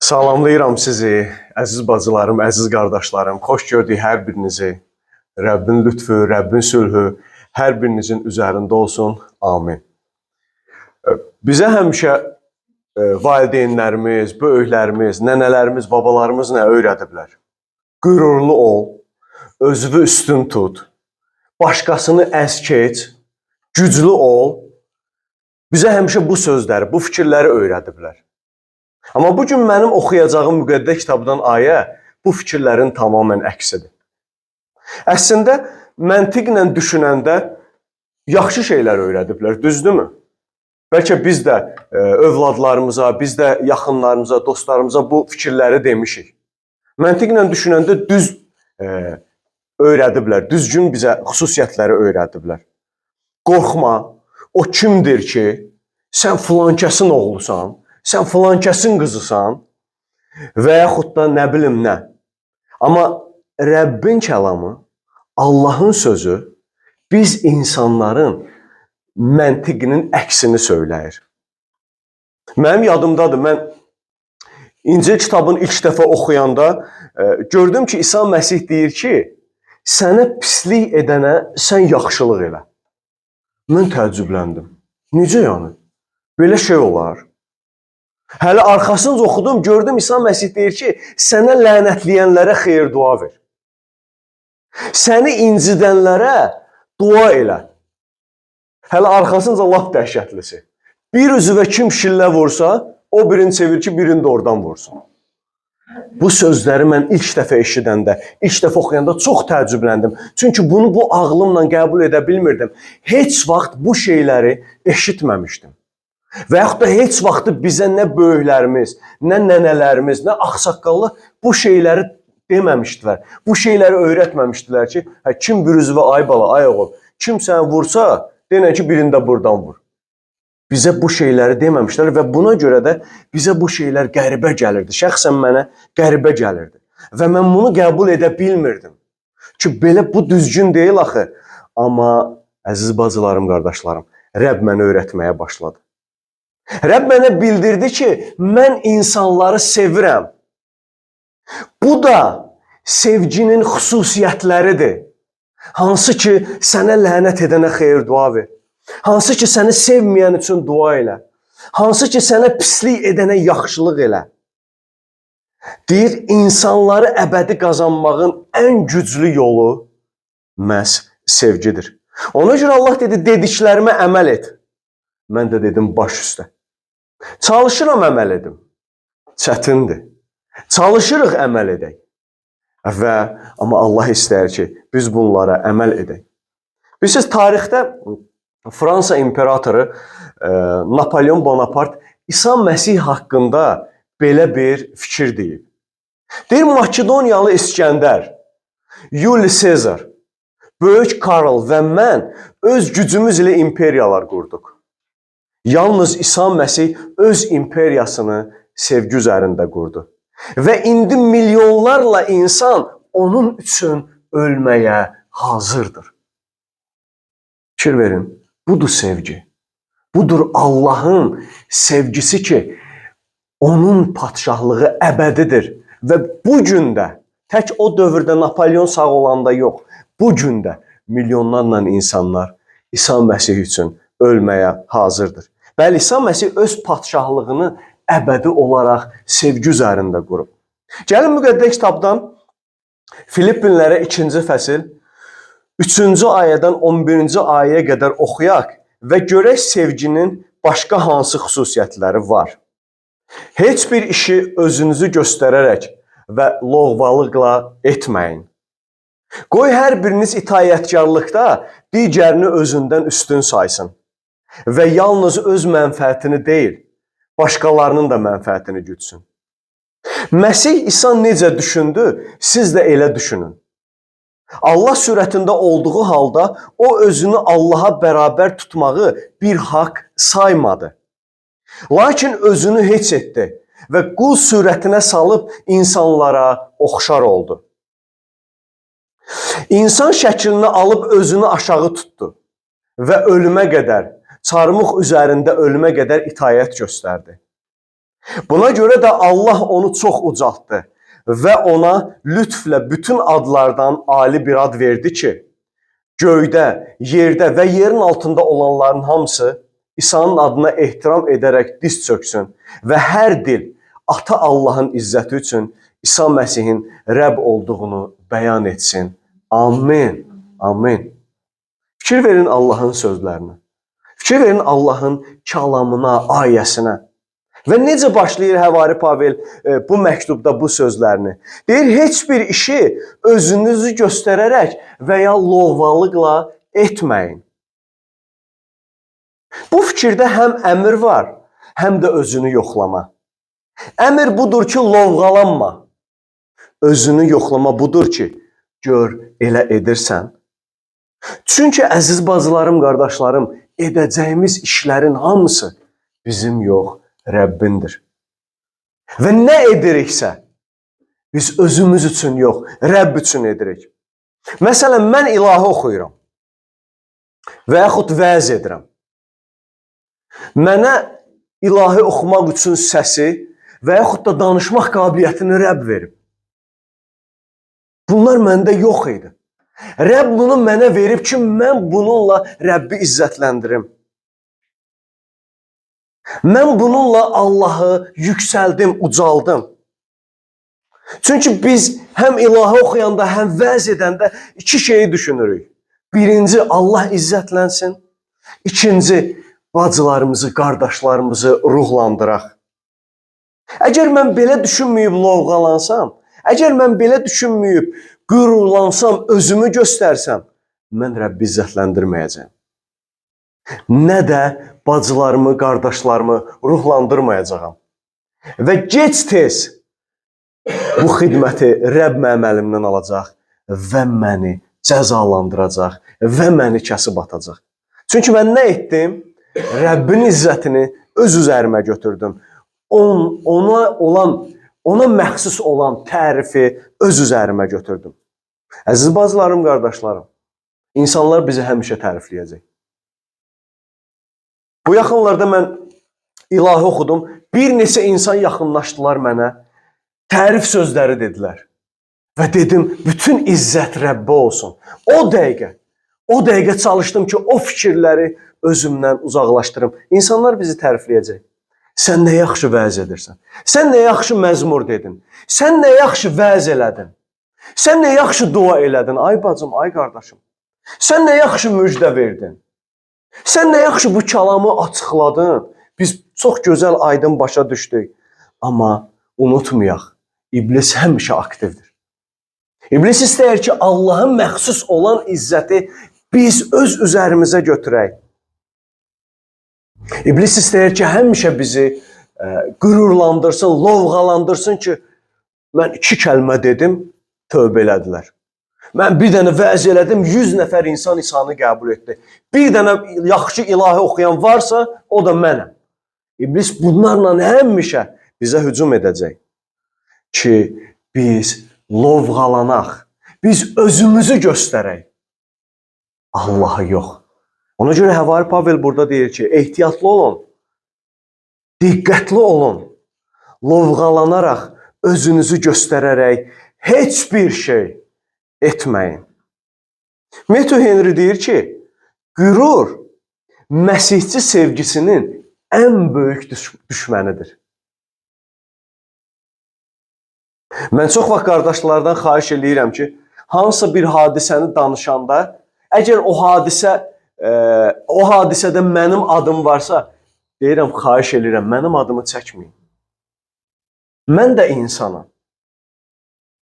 Salamlayıram sizi, əziz bacılarım, əziz qardaşlarım. Xoş gördük hər birinizi. Rəbbin lütfü, Rəbbin sülhü hər birinizin üzərində olsun. Amin. Bizə həmişə valideynlərimiz, böyüklərimiz, nənələrimiz, babalarımız nə öyrədiblər? Qürurlu ol, özünü üstün tut, başqasını əz keç, güclü ol. Bizə həmişə bu sözləri, bu fikirləri öyrədiblər. Amma bugün mənim oxuyacağım müqəddəs kitabdan ayə bu fikirlərin tamamilə əksidir. Əslində, məntiqlə düşünəndə yaxşı şeylər öyrədiblər, düzdürmü? Bəlkə biz də övladlarımıza, biz də yaxınlarımıza, dostlarımıza bu fikirləri demişik. Məntiqlə düşünəndə düz öyrədiblər, düzgün bizə xüsusiyyətləri öyrədiblər. Qorxma, o kimdir ki, sən filankəsin oğlusan, sən filankəsin qızısan və yaxud da nə bilim nə. Amma Rəbbin kəlamı, Allahın sözü biz insanların məntiqinin əksini söyləyir. Mənim yadımdadır, mən İncil kitabını ilk dəfə oxuyanda gördüm ki, İsa Məsih deyir ki, sənə pislik edənə sən yaxşılıq elə. Mən təəccübləndim. Necə yəni? Belə şey olar. Hələ arxasınca oxudum, gördüm İsa Məsih deyir ki, sənə lənətləyənlərə xeyir dua ver. Səni incidənlərə dua elə. Hələ arxasınca lap dəhşətlisi. Bir üzvə kim şillə vursa, o birini çevir ki, birini də oradan vursun. Bu sözləri mən ilk dəfə eşidəndə, ilk dəfə oxuyanda çox təəccübləndim. Çünki bunu bu ağlımla qəbul edə bilmirdim. Heç vaxt bu şeyləri eşitməmişdim. Və yaxud da heç vaxt bizə nə böyüklərimiz, nə nənələrimiz, nə ağsaqqallar bu şeyləri deməmişdilər. Bu şeyləri öyrətməmişdilər ki, kim bir üzvə ay bala, ay oğul, kim səni vursa, denən ki, birini də buradan vur. Bizə bu şeyləri deməmişlər və buna görə də bizə bu şeylər qəribə gəlirdi. Şəxsən mənə qəribə gəlirdi. Və mən bunu qəbul edə bilmirdim. Ki, belə bu düzgün deyil axı. Amma əziz bacılarım, qardaşlarım, Rəbb mənə öyrətməyə başladı. Rəbb mənə bildirdi ki, mən insanları sevirəm. Bu da sevginin xüsusiyyətləridir. Hansı ki, sənə lənət edənə xeyir dua ver. Hansı ki, səni sevməyən üçün dua elə. Hansı ki, sənə pislik edənə yaxşılıq elə. Deyir, insanları əbədi qazanmağın ən güclü yolu məhz sevgidir. Ona görə Allah dedi, dediklərimə əməl et. Mən də dedim, baş üstə. Çalışıram əməl edim. Çətindir. Çalışırıq əməl edək. Amma Allah istəyir ki, biz bunlara əməl edək. Bilirsiniz, tarixdə Fransa imperatoru Napolyon Bonaparte İsa Məsih haqqında belə bir fikir deyib. Deyir, Makedoniyalı İskəndər, Yuli Sezar, Böyük Karl və mən öz gücümüz ilə imperiyalar qurduq. Yalnız İsa Məsih öz imperiyasını sevgi üzərində qurdu. Və indi milyonlarla insan onun üçün ölməyə hazırdır. Fikir verin, budur sevgi. Budur Allahın sevgisi ki, onun padşahlığı əbədidir. Və bu gün də, tək o dövrdə Napolyon sağ olanda yox, bu gün də milyonlarla insanlar İsa Məsih üçün ölməyə hazırdır. Bəli, İsa Məsih öz padşahlığını əbədi olaraq sevgi üzərində qurub. Gəlin müqəddəs kitabdan Filippinlərə 2-ci fəsil 3-cü ayədən 11-ci ayəyə qədər oxuyaq və görək sevginin başqa hansı xüsusiyyətləri var. Heç bir işi özünüzü göstərərək və lovğalıqla etməyin. Qoy hər biriniz itaətkarlıqda digərini özündən üstün saysın və yalnız öz mənfəətini deyil, başqalarının da mənfəətini gütsün. Məsih İsa necə düşündü, siz də elə düşünün. Allah surətində olduğu halda o özünü Allaha bərabər tutmağı bir haqq saymadı. Lakin özünü heç etdi və qul surətinə salıb insanlara oxşar oldu. İnsan şəklini alıb özünü aşağı tutdu və ölümə qədər, çarmıx üzərində ölümə qədər itaət göstərdi. Buna görə də Allah onu çox ucaltdı və ona lütflə bütün adlardan ali bir ad verdi ki, göydə, yerdə və yerin altında olanların hamısı İsa'nın adına ehtiram edərək diz çöksün və hər dil Ata Allahın izzəti üçün İsa Məsihin Rəbb olduğunu bəyan etsin. Amin. Amin. Fikir verin Allahın sözlərinə. Fikir verin Allahın kəlamına, ayəsinə. Və necə başlayır Həvari Pavel bu məktubda bu sözlərini? Deyir, heç bir işi özünüzü göstərərək və ya lovğalıqla etməyin. Bu fikirdə həm əmr var, həm də özünü yoxlama. Əmr budur ki, lovğalanma. Özünü yoxlama budur ki, gör, elə edirsən. Çünki əziz bacılarım, qardaşlarım, edəcəyimiz işlərin hamısı bizim yox, Rəbbindir. Və nə ediriksə, biz özümüz üçün yox, Rəbb üçün edirik. Məsələn, mən ilahı oxuyuram və yaxud vəz edirəm. Mənə ilahi oxumaq üçün səsi və yaxud da danışmaq qabiliyyətini Rəbb verib. Bunlar məndə yox idi. Rəbb bunu mənə verib ki, mən bununla Rəbbi izzətləndirim. Mən bununla Allahı yüksəldim, ucaldım. Çünki biz həm ilahı oxuyanda, həm vəz edəndə iki şeyi düşünürük. Birinci, Allah izzətlənsin. İkinci, bacılarımızı, qardaşlarımızı ruhlandıraq. Əgər mən belə düşünməyib lovğalansam, əgər mən belə düşünməyib qürurlansam, özümü göstərsəm, mən Rəbbi izzətləndirməyəcəm. Nə də bacılarımı, qardaşlarımı ruhlandırmayacağam. Və gec-tez bu xidməti Rəbb mənim əlimdən alacaq və məni cəzalandıracaq və məni kəsib atacaq. Çünki mən nə etdim? Rəbbin izzətini öz üzərimə götürdüm. Ona məxsus olan tərifi öz üzərimə götürdüm. Əziz bacılarım, qardaşlarım, insanlar bizi həmişə tərifləyəcək. Bu yaxınlarda mən ilahı oxudum. Bir neçə insan yaxınlaşdılar mənə. Tərif sözləri dedilər. Və dedim, bütün izzət Rəbbə olsun. O dəqiqə çalışdım ki, o fikirləri özümdən uzaqlaşdırım. İnsanlar bizi tərifləyəcək. Sən nə yaxşı vəz edirsən. Sən nə yaxşı məzmur dedin. Sən nə yaxşı vəz elədin. Sən nə yaxşı dua elədin. Ay bacım, ay qardaşım. Sən nə yaxşı müjdə verdin. Sən nə yaxşı bu kəlamı açıqladın. Biz çox gözəl, aydın başa düşdük. Amma unutmayaq, İblis həmişə aktivdir. İblis istəyir ki, Allahın məxsus olan izzəti biz öz üzərimizə götürək. İblis istəyir ki, həmişə bizi qürurlandırsın, lovğalandırsın ki, mən 2 kəlmə dedim, tövbə elədilər. Mən bir dənə vəz elədim, 100 nəfər insan İsa'nı qəbul etdi. Bir dənə yaxşı ilahi oxuyan varsa, o da mənəm. İblis bunlarla həmişə bizə hücum edəcək ki, biz lovğalanaq, biz özümüzü göstərək. Allahı yox. Ona görə Həvari Pavel burada deyir ki, ehtiyatlı olun, diqqətli olun, lovğalanaraq, özünüzü göstərərək heç bir şey etməyin. Matthew Henry deyir ki, qürur Məsihçi sevgisinin ən böyük düşmənidir. Mən çox vaxt qardaşlardan xahiş eləyirəm ki, hansısa bir hadisəni danışanda, əgər o hadisədə mənim adım varsa, deyirəm, xahiş eləyirəm, mənim adımı çəkməyin. Mən də insanam.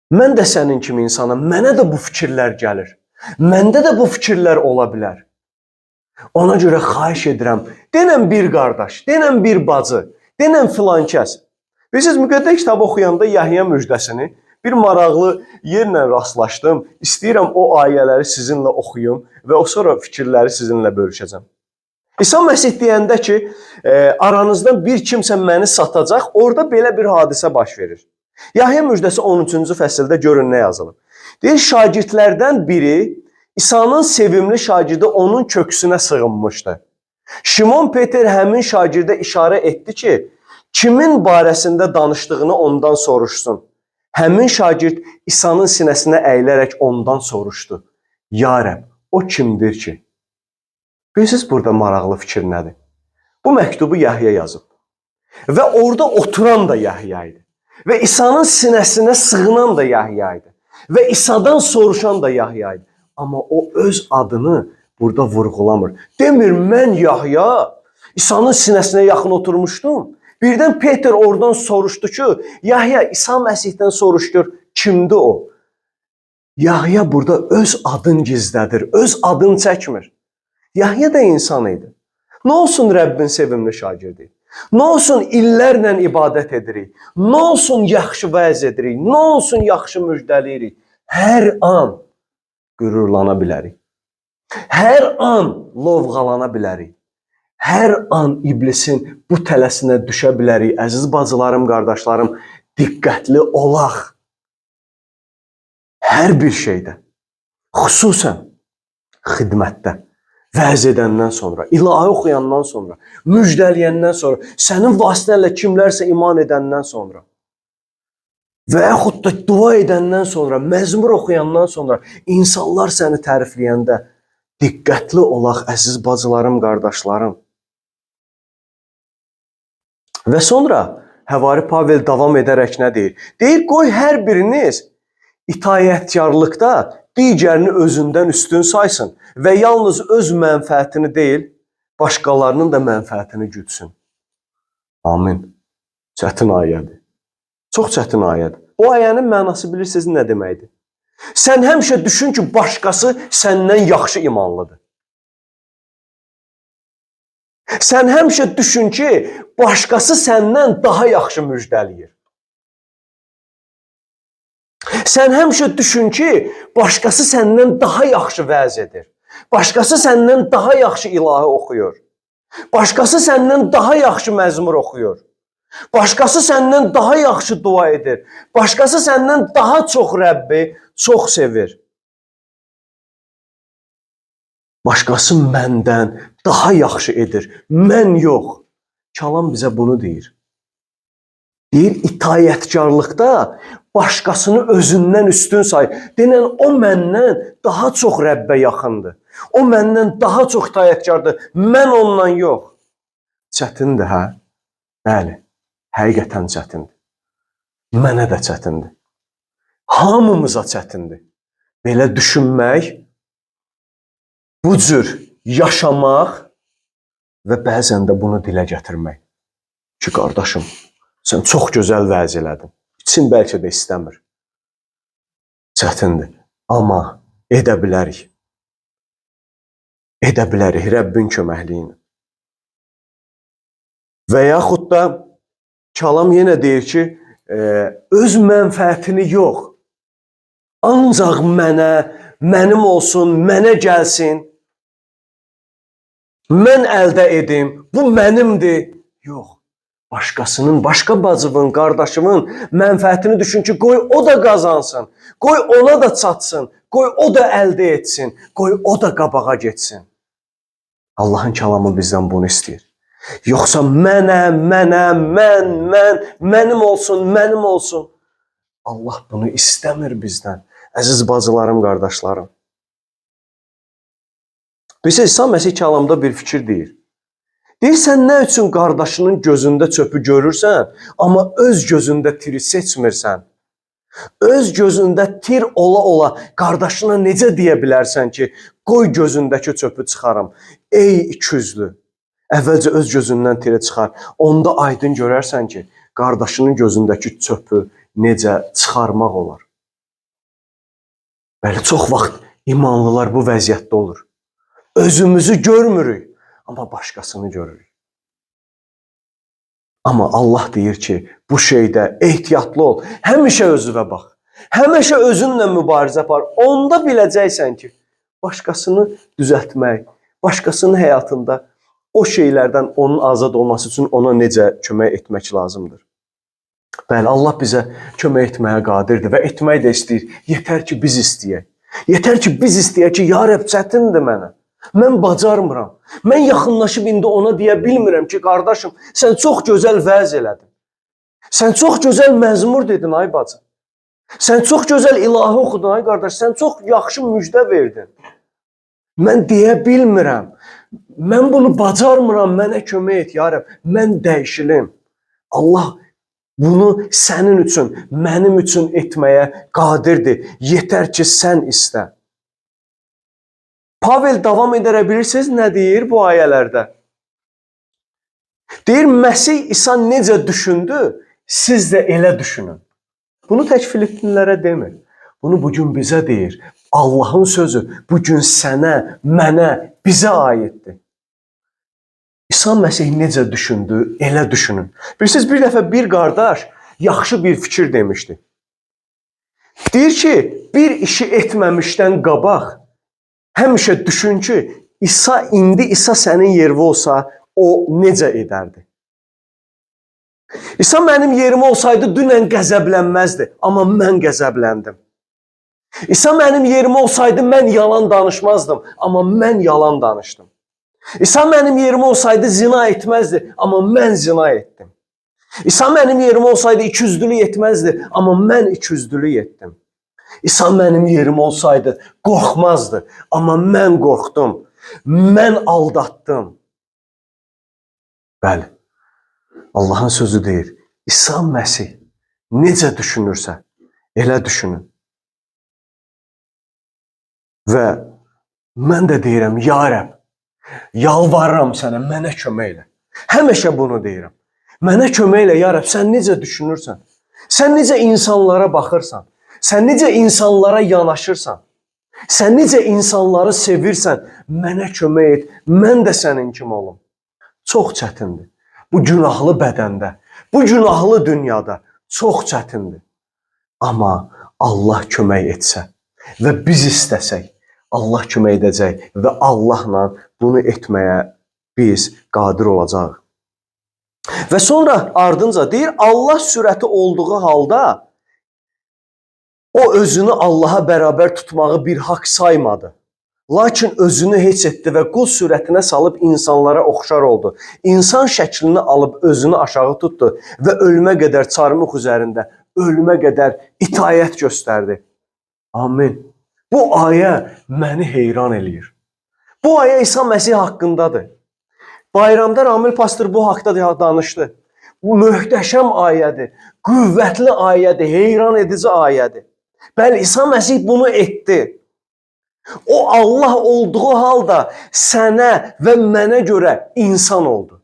Mən də sənin kimi insanam. Mənə də bu fikirlər gəlir. Məndə də bu fikirlər ola bilər. Ona görə xahiş edirəm, denən bir qardaş, denən bir bacı, denən filan kəs. Bilirsiniz, müqəddəs kitabı oxuyanda Yəhya müjdəsini bir maraqlı yerlə rastlaşdım. İstəyirəm o ayələri sizinlə oxuyum və o sonra fikirləri sizinlə bölüşəcəm. İsa Məsih deyəndə ki, aranızdan bir kimsə məni satacaq, orada belə bir hadisə baş verir. Yəhya müjdəsi 13-cü fəsildə görün nə yazılıb. Deyir, şagirdlərdən biri İsa'nın sevimli şagirdi onun köksünə sığınmışdı. Şimon Peter həmin şagirdə işarə etdi ki, kimin barəsində danışdığını ondan soruşsun. Həmin şagird İsa'nın sinəsinə əyilərək ondan soruşdu. Ya Rəbb, o kimdir ki? Bilirsiniz burada maraqlı fikir nədir? Bu məktubu Yahya yazıb. Və orada oturan da Yahya idi. Və İsa'nın sinəsinə sığınan da Yahya idi. Və İsa'dan soruşan da Yahya idi. Amma o öz adını burada vurğulamır. Demir, mən Yahya İsa'nın sinəsinə yaxın oturmuşdum. Birdən Peter oradan soruşdu ki, Yahya İsa Məsihdən soruşdur, kimdir o? Yahya burada öz adını gizlədir, öz adını çəkmir. Yahya da insan idi. Nə olsun Rəbbin sevimli şagirdi? Nə olsun illərlə ibadət edirik? Nə olsun yaxşı vəz edirik? Nə olsun yaxşı müjdəliyirik? Hər an qürurlana bilərik. Hər an lovğalana bilərik. Hər an iblisin bu tələsinə düşə bilərik. Əziz bacılarım, qardaşlarım, diqqətli olaq. Hər bir şeydə, xüsusən xidmətdə, vəz edəndən sonra, ilahi oxuyandan sonra, müjdələyəndən sonra, sənin vasitənlə kimlərsə iman edəndən sonra və yaxud da dua edəndən sonra, məzmur oxuyandan sonra, insanlar səni tərifləyəndə diqqətli olaq, əziz bacılarım, qardaşlarım. Və sonra Həvari Pavel davam edərək nə deyir? Deyir, qoy hər biriniz itayətkarlıqda digərini özündən üstün saysın və yalnız öz mənfəətini deyil, başqalarının da mənfəətini gütsün. Amin. Çətin ayədir. Çox çətin ayədir. O ayənin mənası bilirsiniz nə deməkdir? Sən həmişə düşün ki, başqası səndən yaxşı imanlıdır. Sən həmişə düşün ki, başqası səndən daha yaxşı müjdəliyir. Sən həmişə düşün ki, başqası səndən daha yaxşı vəz edir. Başqası səndən daha yaxşı ilahi oxuyur. Başqası səndən daha yaxşı məzmur oxuyur. Başqası səndən daha yaxşı dua edir. Başqası səndən daha çox Rəbbi çox sevir. Başqası məndən daha yaxşı edir. Mən yox. Kəlam bizə bunu deyir. Deyir, itayətkarlıqda başqasını özündən üstün say. Denən, o məndən daha çox Rəbbə yaxındır. O məndən daha çox itayətkardır. Mən ondan yox. Çətindir, hə? Bəli, həqiqətən çətindir. Mənə də çətindir. Hamımıza çətindir. Belə düşünmək, bu cür yaşamaq və bəzən də bunu dilə gətirmək. Ki, qardaşım, sən çox gözəl vəz elədin. İçin bəlkə də istəmir. Çətindir. Amma edə bilərik. Edə bilərik Rəbbin köməkliyini. Və yaxud da kəlam yenə deyir ki, öz mənfəətini yox, ancaq mənə, mənim olsun, mənə gəlsin, mən əldə edim, bu mənimdir. Yox, başqasının, başqa bacımın, qardaşımın mənfəətini düşün ki, qoy o da qazansın, qoy ona da çatsın, qoy o da əldə etsin, qoy o da qabağa getsin. Allahın kəlamı bizdən bunu istəyir. Yoxsa mənəm, mənim olsun, mənim olsun. Allah bunu istəmir bizdən. Əziz bacılarım, qardaşlarım. Bizə İsa Məsih kəlamda bir fikir deyir. Deyir, sən nə üçün qardaşının gözündə çöpü görürsən, amma öz gözündə tiri seçmirsən? Öz gözündə tir ola-ola qardaşına necə deyə bilərsən ki, qoy gözündəki çöpü çıxarım. Ey ikiyüzlü, əvvəlcə öz gözündən tiri çıxar. Onda aydın görərsən ki, qardaşının gözündəki çöpü necə çıxarmaq olar. Bəli, çox vaxt imanlılar bu vəziyyətdə olur. Özümüzü görmürük, amma başqasını görürük. Amma Allah deyir ki, bu şeydə ehtiyatlı ol. Həmişə özünə bax. Həmişə özünlə mübarizə apar. Onda biləcəksən ki, başqasını düzəltmək, başqasının həyatında o şeylərdən onun azad olması üçün ona necə kömək etmək lazımdır. Bəli, Allah bizə kömək etməyə qadirdir və etmək də istəyir. Yetər ki, biz istəyək. Yetər ki, biz istəyək ki, ya Rəbb, çətindir mənə. Mən bacarmıram. Mən yaxınlaşıb indi ona deyə bilmirəm ki, qardaşım, sən çox gözəl vəz elədin. Sən çox gözəl məzmur dedin, ay bacı. Sən çox gözəl ilahi oxudun, ay qardaş. Sən çox yaxşı müjdə verdin. Mən deyə bilmirəm. Mən bunu bacarmıram, mənə kömək et, ya Rəbb. Mən dəyişilim. Allah bunu sənin üçün, mənim üçün etməyə qadirdir. Yetər ki, sən istə. Pavel davam edərə bilirsiniz, nə deyir bu ayələrdə? Deyir, Məsih İsa necə düşündü, siz də elə düşünün. Bunu tək Filipinlərə demir. Bunu bugün bizə deyir. Allahın sözü bugün sənə, mənə, bizə aiddir. İsa Məsih necə düşündü, elə düşünün. Bilirsiniz, bir dəfə bir qardaş yaxşı bir fikir demişdi. Deyir ki, bir işi etməmişdən qabaq, həmişə düşün ki, indi İsa sənin yerində olsa, o necə edərdi? İsa mənim yerimə olsaydı dünən qəzəblənməzdi, amma mən qəzəbləndim. İsa mənim yerimə olsaydı mən yalan danışmazdım, amma mən yalan danışdım. İsa mənim yerimə olsaydı zina etməzdi, amma mən zina etdim. İsa mənim yerimə olsaydı ikiyüzlülük etməzdi, amma mən ikiyüzlülük etdim. İsa mənim yerim olsaydı qorxmazdı, amma mən qorxdum. Mən aldatdım. Bəli, Allahın sözü deyir, İsa Məsih necə düşünürsə, elə düşünün. Və mən də deyirəm, ya Rəbb, yalvarıram sənə, mənə kömək elə. Həmişə bunu deyirəm. Mənə kömək elə, ya Rəbb, sən necə düşünürsən? Sən necə insanlara baxırsan? Sən necə insanlara yanaşırsan? Sən necə insanları sevirsən? Mənə kömək et, mən də sənin kimi olum. Çox çətindir. Bu günahlı bədəndə, bu günahlı dünyada çox çətindir. Amma Allah kömək etsə və biz istəsək, Allah kömək edəcək və Allahla bunu etməyə biz qadir olacağıq. Və sonra ardınca deyir, Allah sürəti olduğu halda o özünü Allaha bərabər tutmağı bir haqq saymadı. Lakin özünü heç etdi və qul sürətinə salıb insanlara oxşar oldu. İnsan şəklini alıb özünü aşağı tutdu və ölümə qədər çarmıx üzərində, ölümə qədər itaət göstərdi. Amin. Bu ayə məni heyran eləyir. Bu ayə İsa Məsih haqqındadır. Bayramda Ramil pastor bu haqda danışdı. Bu möhtəşəm ayədir, qüvvətli ayədir, heyran edici ayədir. Bəli, İsa Məsih bunu etdi. O Allah olduğu halda sənə və mənə görə insan oldu.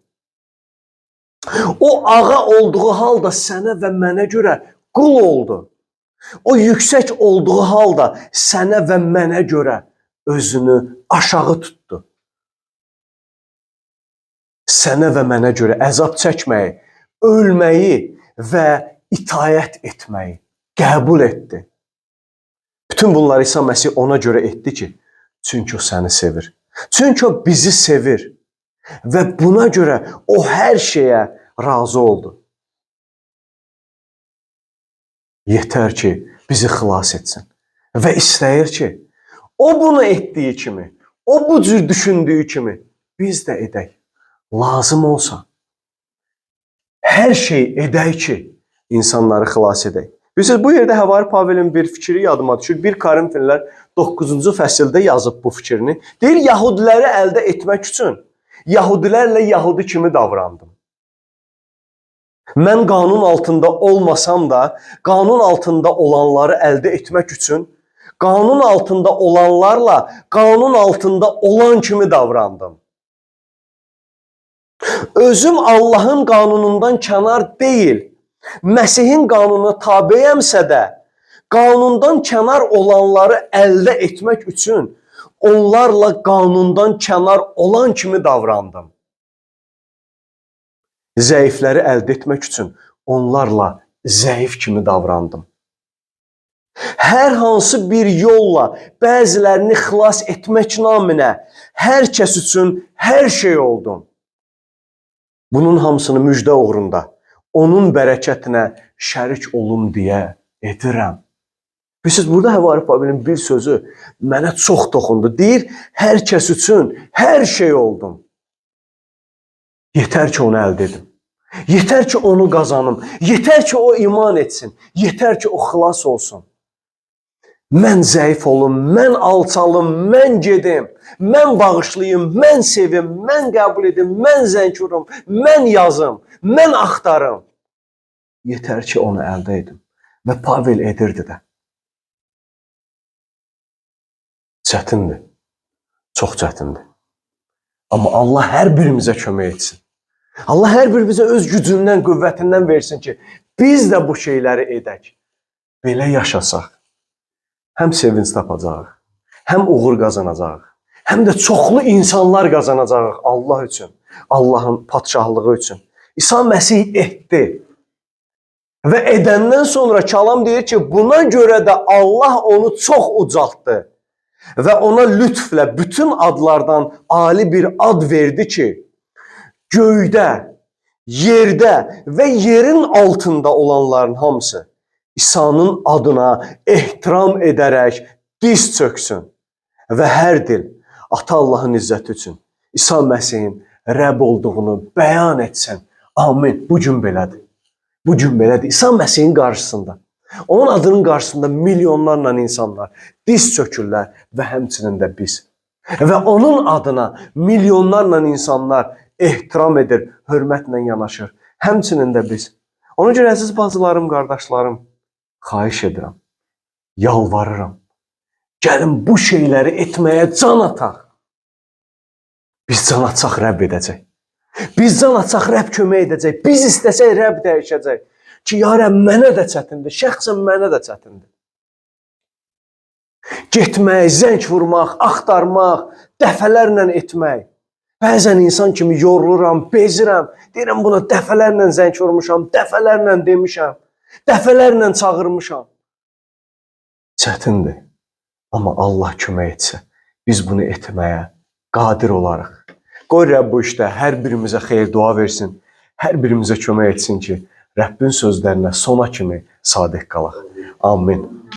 O ağa olduğu halda sənə və mənə görə qul oldu. O yüksək olduğu halda sənə və mənə görə özünü aşağı tutdu. Sənə və mənə görə əzab çəkməyi, ölməyi və itaət etməyi qəbul etdi. Bütün bunları İsa Məsih ona görə etdi ki, çünki o səni sevir. Çünki o bizi sevir və buna görə o hər şeyə razı oldu. Yetər ki, bizi xilas etsin və istəyir ki, o bunu etdiyi kimi, o bu cür düşündüyü kimi biz də edək. Lazım olsa hər şey edək ki, insanları xilas edək. Bilirsiniz, bu yerdə Həvari Pavelin bir fikri yadıma düşür. 1 Korinfillər 9-cu fəsildə yazıb bu fikrini. Deyir, Yahudiləri əldə etmək üçün Yahudilərlə Yahudi kimi davrandım. Mən qanun altında olmasam da, qanun altında olanları əldə etmək üçün qanun altında olanlarla qanun altında olan kimi davrandım. Özüm Allahın qanunundan kənar deyil, Məsihin qanununa tabeyəmsə də, qanundan kənar olanları əldə etmək üçün onlarla qanundan kənar olan kimi davrandım. Zəifləri əldə etmək üçün onlarla zəif kimi davrandım. Hər hansı bir yolla bəzilərini xilas etmək naminə hər kəs üçün hər şey oldum. Bunun hamısını müjdə uğrunda, onun bərəkətinə şərik olum deyə edirəm. Bilirsiniz, burada Həvari Pavlin bir sözü mənə çox toxundu. Deyir, hər kəs üçün hər şey oldum. Yetər ki, onu əldə edim. Yetər ki, onu qazanım. Yetər ki, o iman etsin. Yetər ki, o xilas olsun. Mən zəif olum, mən alçalım, mən gedim, mən bağışlayım, mən sevim, mən qəbul edim, mən zənkurum, mən yazım, mən axtarım. Yetər ki, onu əldə edim. Və Pavel edirdi də. Çətindir. Çox çətindir. Amma Allah hər birimizə kömək etsin. Allah hər birimizə öz gücündən, qüvvətindən versin ki, biz də bu şeyləri edək. Belə yaşasaq, həm sevinç tapacağıq, həm uğur qazanacağıq, həm də çoxlu insanlar qazanacağıq Allah üçün, Allahın padşahlığı üçün. İsa Məsih etdi. Və edəndən sonra kəlam deyir ki, buna görə də Allah onu çox ucaltdı. Və ona lütflə bütün adlardan ali bir ad verdi ki, göydə, yerdə və yerin altında olanların hamısı İsa'nın adına ehtiram edərək diz çöksün və hər dil Ata Allahın izzəti üçün İsa Məsihin Rəbb olduğunu bəyan etsin. Amin. Bu gün belədir. Bu gün belədir. İsa Məsihin qarşısında, onun adının qarşısında milyonlarla insanlar diz çökürlər və həmçinin də biz. Və onun adına milyonlarla insanlar ehtiram edir, hörmətlə yanaşır. Həmçinin də biz. Ona görə əziz bacılarım, qardaşlarım, xahiş edirəm, yalvarıram. Gəlin bu şeyləri etməyə can ataq. Biz can atsaq Rəbb edəcək. Biz can atsaq Rəbb kömək edəcək. Biz istəsək Rəbb dəyişəcək. Ki, ya Rəbb, mənə də çətindir, şəxsən mənə də çətindir. Getmək, zəng vurmaq, axtarmaq, dəfələrlə etmək. Bəzən insan kimi yoruluram, bezirəm. Deyirəm, buna dəfələrlə zəng vurmuşam, dəfələrlə demişəm, dəfələrlə çağırmışam. Çətindir. Amma Allah kömək etsə, biz bunu etməyə qadir olarıq. Qoy Rəbb bu işdə hər birimizə xeyir dua versin, hər birimizə kömək etsin ki, Rəbbin sözlərinə sona kimi sadiq qalaq. Amin.